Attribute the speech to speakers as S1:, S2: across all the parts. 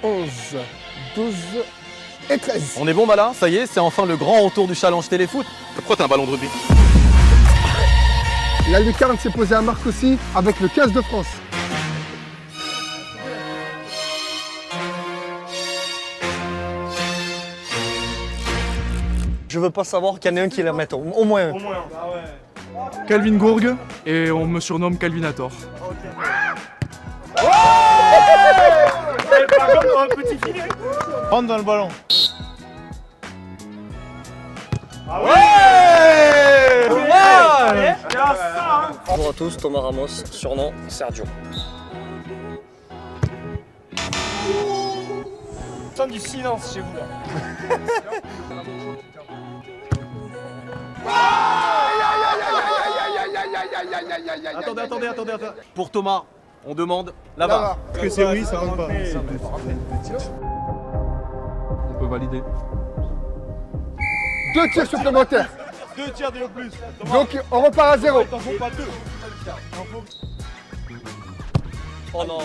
S1: 11, 12 et 13.
S2: On est bon Malin, ça y est, c'est enfin le grand retour du challenge téléfoot. Pourquoi t'as un ballon de rugby?
S1: La lucarne s'est posée à marque aussi avec le 15 de France.
S3: Je veux pas savoir qu'il y en a un qui les remette, au moins un.
S4: Calvin Gourgue et on me surnomme Calvinator.
S5: Rentre dans le ballon.
S3: Bonjour à tous, Thomas Ramos, surnom Sergio.
S5: Sens du silence chez vous là.
S2: Attendez. Pour Thomas, on demande la VAR.
S5: Est-ce que c'est oui, ça rentre pas?
S4: On peut valider.
S1: 2 tirs supplémentaires.
S5: 2 tirs de plus.
S1: Donc on repart à 0.
S5: T'en faut pas 2.
S3: Oh non.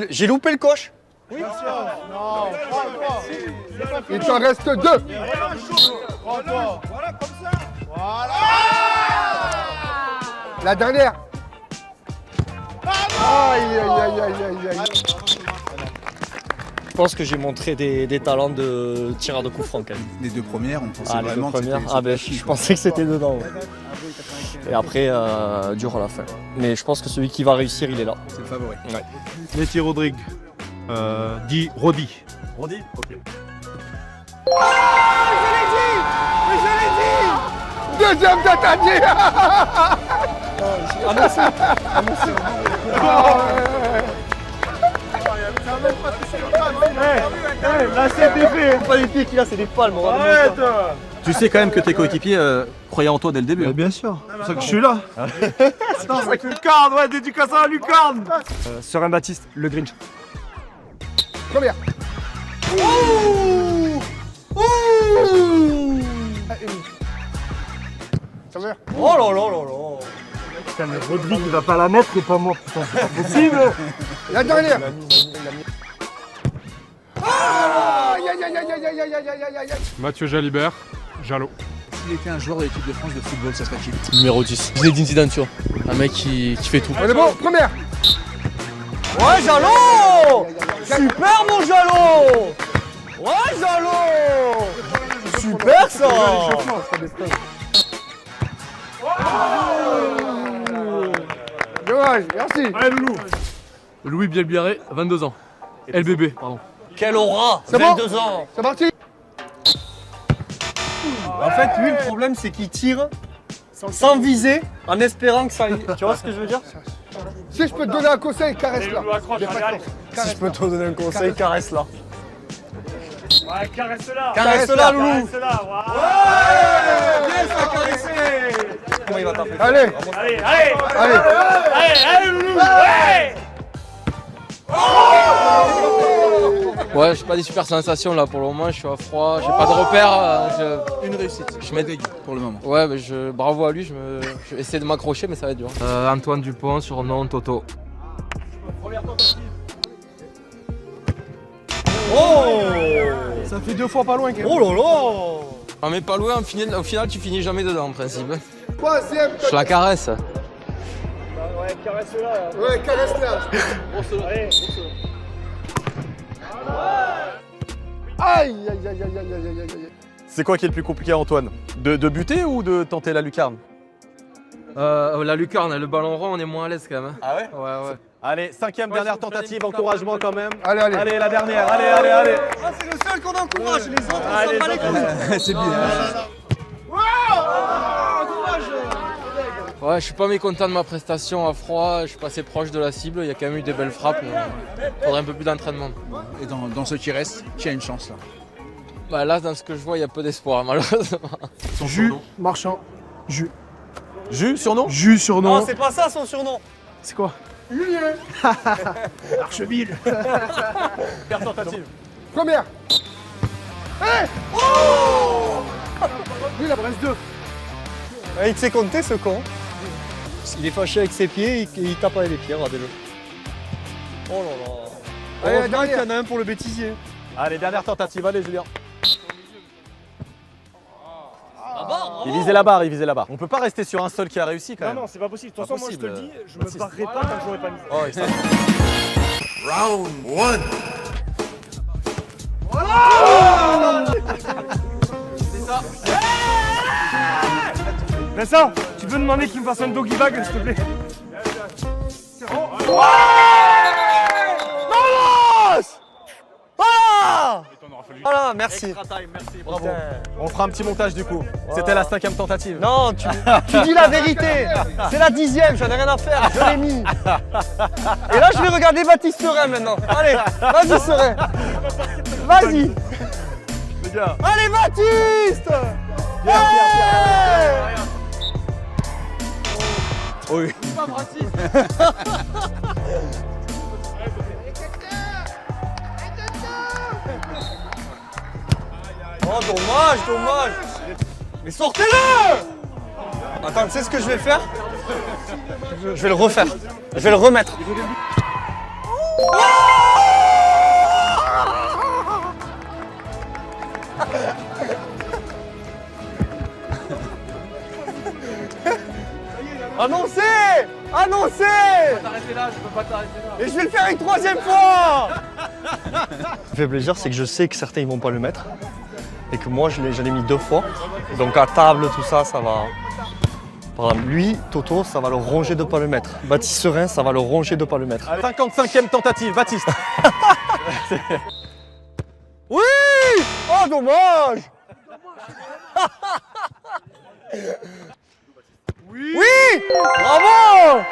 S3: J'ai loupé le coche.
S1: Il t'en reste 2.
S5: Prends-toi. Voilà, comme ça. Voilà.
S1: La dernière. Aïe.
S3: Je pense que j'ai montré des talents de tireur de coup franc quand même.
S6: Les 2 premières, on pensait
S3: Les deux
S6: vraiment
S3: premières.
S6: que c'était
S3: Je pensais que c'était dedans. Ouais. Et après, dur à la fin. Mais je pense que celui qui va réussir, il est là.
S6: c'est le favori.
S5: Nettie Rodrigue. Dit Rodi.
S2: Rodi? Ok.
S1: Deuxième tentative.
S5: Là c'est fait.
S3: Pas des pieds qu'il a, c'est des palmes.
S5: Arrête.
S2: Tu sais quand même que tes coéquipiers croyaient en toi dès le début.
S5: Bien sûr. C'est pour ça que je suis là. Attends, c'est avec Lucarne, ouais, dédicace à Lucarne. Serein Baptiste, le Grinch.
S1: Première. Ça va?
S3: Oh là là là là.
S5: Putain, mais Rodrigue il va pas la mettre et pas moi, putain, c'est pas possible.
S1: La dernière.
S4: Mathieu Jalibert, Jalot.
S6: S'il était un joueur de l'équipe de France de football, ça serait qui?
S7: Numéro 10. Zinedine Zidane, tu vois. Un mec qui fait tout.
S1: On est bon, première.
S3: Ouais, Jalot. Super mon Jalot. Ouais, Jalot. Super ça.
S1: Dommage, merci.
S5: Allez Loulou.
S7: Louis Bielbiarré, 22 ans. LBB, pardon.
S3: Quelle aura.
S1: C'est bon.
S3: 22 ans.
S1: C'est parti.
S3: En fait, lui, le problème, c'est qu'il tire sans viser, en espérant que ça... Tu vois ce que je veux dire?
S1: Si je peux te donner un conseil, caresse-la.
S3: Si je peux te donner un conseil, caresse-la.
S5: Ouais, caresse-la.
S3: Caresse-la, Loulou.
S5: Caresse-la, ouais. Bien ça, caresser.
S3: Comment il va taper?
S1: Allez,
S5: Allez, Loulou. Ouais.
S7: Ouais, j'ai pas des super sensations là pour le moment, je suis à froid, j'ai pas de repères.
S6: Une réussite.
S7: Je m'aide.
S6: Pour le moment.
S7: Ouais, mais bravo à lui, je vais essayer de m'accrocher, mais ça va être dur. Antoine Dupont, surnom Toto.
S3: Oh.
S5: Ça fait 2 fois pas loin.
S3: Oh là là.
S7: Ah mais pas loin, au final tu finis jamais dedans en principe.
S1: troisième.
S7: Je la caresse.
S5: Ouais, caresse-la.
S1: Ouais, caresse-la.
S5: Allez.
S1: Aïe.
S2: C'est quoi qui est le plus compliqué Antoine? De buter ou de tenter la lucarne?
S7: La lucarne, le ballon rond, on est moins à l'aise quand même.
S2: Ah ouais?
S7: Ouais.
S2: Allez, cinquième, dernière tentative, encouragement quand même.
S1: Allez.
S2: Allez, la dernière, allez.
S3: Ah, c'est le seul qu'on encourage, les autres, on
S2: Allez,
S3: s'en bat les couilles.
S6: C'est bien.
S7: Ouais, je suis pas mécontent de ma prestation à froid, je suis passé proche de la cible, il y a quand même eu des belles frappes. Faudrait un peu plus d'entraînement.
S6: Et dans ce qui reste, tu as une chance là.
S7: Bah là, dans ce que je vois, il y a peu d'espoir malheureusement.
S4: Jus, Marchand, Jus.
S2: Jus, surnom?
S4: Jus, surnom.
S3: Non, c'est pas ça son surnom.
S4: C'est quoi?
S5: Archeville.
S2: Première tentative.
S1: Première. Hey Lui, la Brest 2.
S3: Il sait compter ce con. Il est fâché avec ses pieds et il tape avec les pieds, regardez-le. Oh là là.
S1: Allez, la
S3: Heureusement qu'il y
S1: dernière.
S3: en a un pour le bêtisier.
S2: Allez, dernière tentative, allez Julien.
S3: Bravo.
S2: Il visait la barre, il visait la barre. On peut pas rester sur un seul qui a réussi quand même.
S5: Non, c'est pas possible. De toute
S2: Pas
S5: façon, moi je te le
S2: possible.
S5: dis, je me barrerai pas tant que j'aurais pas mis.
S2: Oh, et ça-
S5: Vincent, tu peux demander qu'il me fasse un doggy bag, s'il te plaît?
S3: Voilà, merci.
S2: Bravo. On fera un petit montage du coup. C'était la 5e tentative.
S3: Non, tu dis la vérité. C'est la 10e, j'en ai rien à faire, je l'ai mis. Et là, je vais regarder Baptiste Serein maintenant. Allez, vas-y Serein. Vas-y.
S2: Les gars.
S3: Allez Baptiste.
S2: Oui.
S3: Oh, dommage. Mais sortez-le. Attends, tu sais ce que je vais faire? Je vais le refaire. Je vais le remettre. Annoncez! Annoncez!
S7: T'arrêter là, je peux pas t'arrêter là.
S3: Et je vais le faire une 3e fois! Ce qui fait plaisir, c'est que je sais que certains ils vont pas le mettre. Et que moi, je l'ai mis 2 fois. Donc à table, tout ça, ça va. Par exemple, lui, Toto, ça va le ronger de pas le mettre. Baptiste Serein, ça va le ronger de pas le mettre.
S2: Allez, 55e tentative, Baptiste.
S3: Oui! Oh, dommage! Oui! Bravo!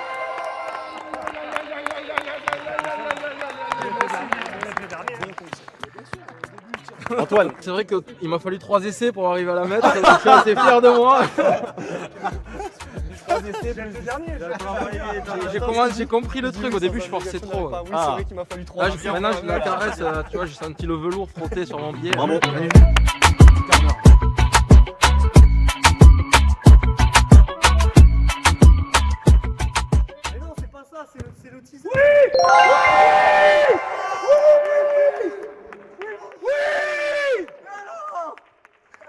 S2: Antoine.
S7: C'est vrai qu'il m'a fallu 3 essais pour arriver à la mettre. Je suis assez fier de moi. J'ai compris le truc. Au début, je forçais trop.
S3: Oui, c'est vrai qu'il m'a fallu 3.
S7: Là, maintenant, je la caresse. Tu vois, j'ai senti le velours frotter sur mon pied.
S2: Bravo.
S3: Mais non, c'est pas ça, c'est le teaser.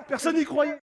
S5: Personne n'y croyait.